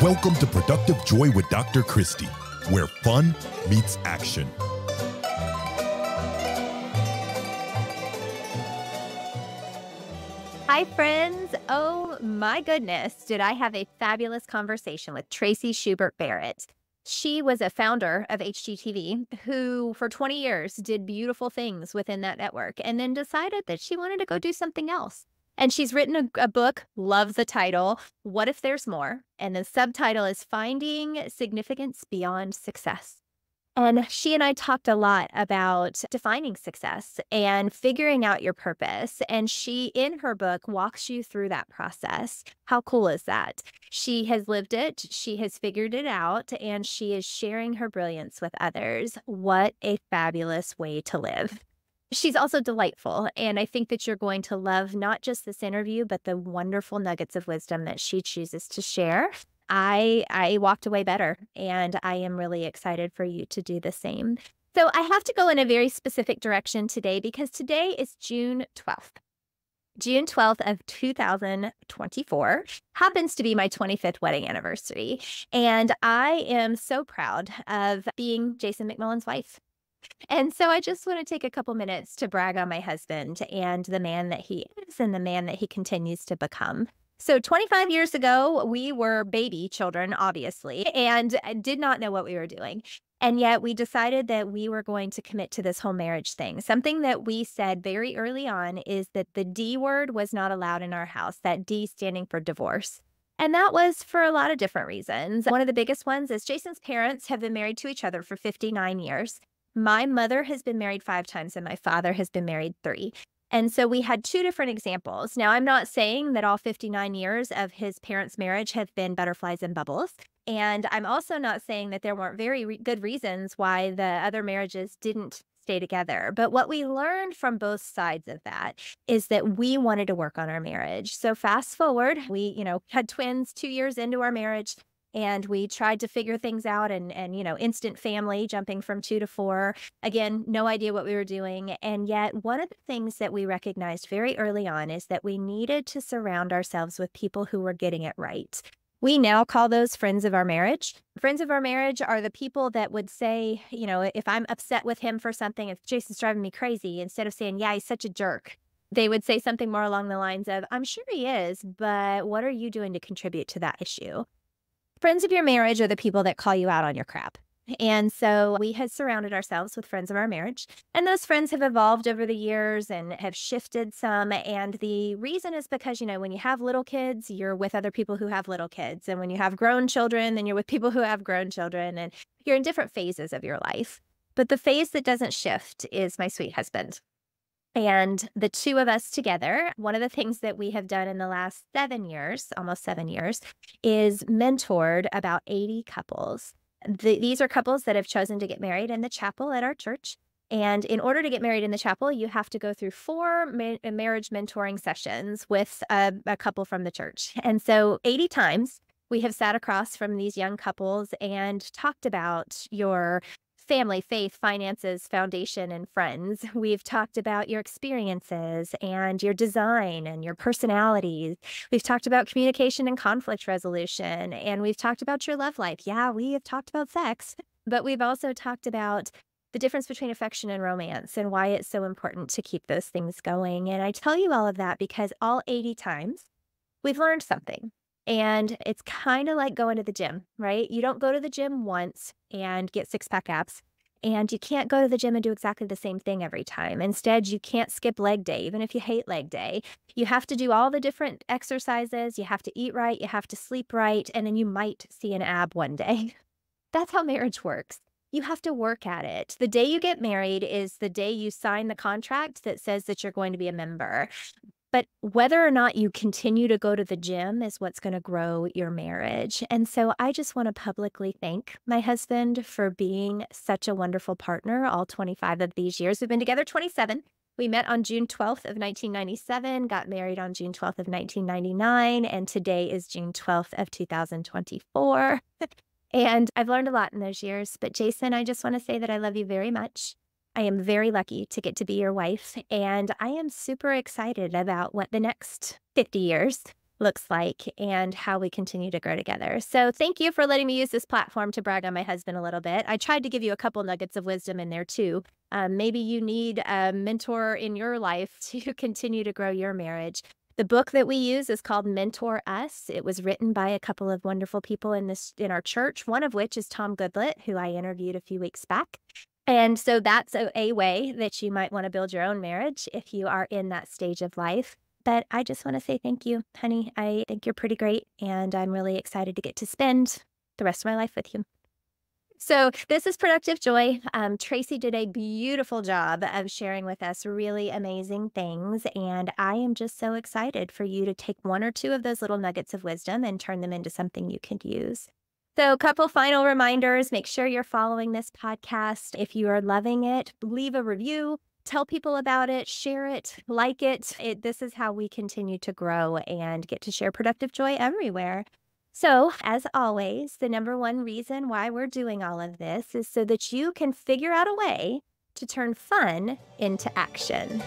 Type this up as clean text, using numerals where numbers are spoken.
Welcome to Productive Joy with Dr. Christy, where fun meets action. Hi, friends. Oh, my goodness. Did I have a fabulous conversation with Tracy Schubert Barrett. She was a founder of HGTV who, for 20 years, did beautiful things within that network and then decided that she wanted to go do something else. And she's written a book, love the title, What If There's More? And the subtitle is Finding Significance Beyond Success. And she and I talked a lot about defining success and figuring out your purpose. And she, in her book, walks you through that process. How cool is that? She has lived it, she has figured it out, and she is sharing her brilliance with others. What a fabulous way to live. She's also delightful, and I think that you're going to love not just this interview, but the wonderful nuggets of wisdom that she chooses to share. I walked away better, and I am really excited for you to do the same. So I have to go in a very specific direction today because today is June 12th. June 12th of 2024 happens to be my 25th wedding anniversary, and I am so proud of being Jason McMullen's wife. And so I just want to take a couple minutes to brag on my husband and the man that he is and the man that he continues to become. So 25 years ago, we were baby children, obviously, and I did not know what we were doing. And yet we decided that we were going to commit to this whole marriage thing. Something that we said very early on is that the D word was not allowed in our house, that D standing for divorce. And that was for a lot of different reasons. One of the biggest ones is Jason's parents have been married to each other for 59 years. My mother has been married 5 times and my father has been married 3. And so we had 2 different examples. Now, I'm not saying that all 59 years of his parents' marriage have been butterflies and bubbles. And I'm also not saying that there weren't very good reasons why the other marriages didn't stay together. But what we learned from both sides of that is that we wanted to work on our marriage. So fast forward, we, had twins 2 years into our marriage. And we tried to figure things out and instant family, jumping from 2 to 4. Again, no idea what we were doing. And yet one of the things that we recognized very early on is that we needed to surround ourselves with people who were getting it right. We now call those friends of our marriage. Friends of our marriage are the people that would say, if I'm upset with him for something, if Jason's driving me crazy, instead of saying, yeah, he's such a jerk, they would say something more along the lines of, I'm sure he is, but what are you doing to contribute to that issue? Friends of your marriage are the people that call you out on your crap. And so we had surrounded ourselves with friends of our marriage, and those friends have evolved over the years and have shifted some. And the reason is because, when you have little kids, you're with other people who have little kids. And when you have grown children, then you're with people who have grown children, and you're in different phases of your life. But the phase that doesn't shift is my sweet husband. And the 2 of us together, one of the things that we have done in the last 7 years, almost 7 years, is mentored about 80 couples. These are couples that have chosen to get married in the chapel at our church. And in order to get married in the chapel, you have to go through 4 marriage mentoring sessions with a couple from the church. And so 80 times we have sat across from these young couples and talked about your family, faith, finances, foundation, and friends. We've talked about your experiences and your design and your personalities. We've talked about communication and conflict resolution, and we've talked about your love life. Yeah, we have talked about sex, but we've also talked about the difference between affection and romance and why it's so important to keep those things going. And I tell you all of that because all 80 times we've learned something. And it's kind of like going to the gym, right? You don't go to the gym once and get 6-pack abs. And you can't go to the gym and do exactly the same thing every time. Instead, you can't skip leg day, even if you hate leg day. You have to do all the different exercises. You have to eat right. You have to sleep right. And then you might see an ab one day. That's how marriage works. You have to work at it. The day you get married is the day you sign the contract that says that you're going to be a member. But whether or not you continue to go to the gym is what's going to grow your marriage. And so I just want to publicly thank my husband for being such a wonderful partner all 25 of these years. We've been together 27. We met on June 12th of 1997, got married on June 12th of 1999, and today is June 12th of 2024. And I've learned a lot in those years. But Jason, I just want to say that I love you very much. I am very lucky to get to be your wife, and I am super excited about what the next 50 years looks like and how we continue to grow together. So thank you for letting me use this platform to brag on my husband a little bit. I tried to give you a couple nuggets of wisdom in there too. Maybe you need a mentor in your life to continue to grow your marriage. The book that we use is called Mentor Us. It was written by a couple of wonderful people in our church, one of which is Tom Goodlett, who I interviewed a few weeks back. And so that's a way that you might want to build your own marriage if you are in that stage of life. But I just want to say thank you, honey. I think you're pretty great, and I'm really excited to get to spend the rest of my life with you. So this is Productive Joy. Tracy did a beautiful job of sharing with us really amazing things, and I am just so excited for you to take one or two of those little nuggets of wisdom and turn them into something you can use. So, a couple final reminders. Make sure you're following this podcast. If you are loving it, leave a review, tell people about it, share it, like it. This is how we continue to grow and get to share productive joy everywhere. So, as always, the number one reason why we're doing all of this is so that you can figure out a way to turn fun into action.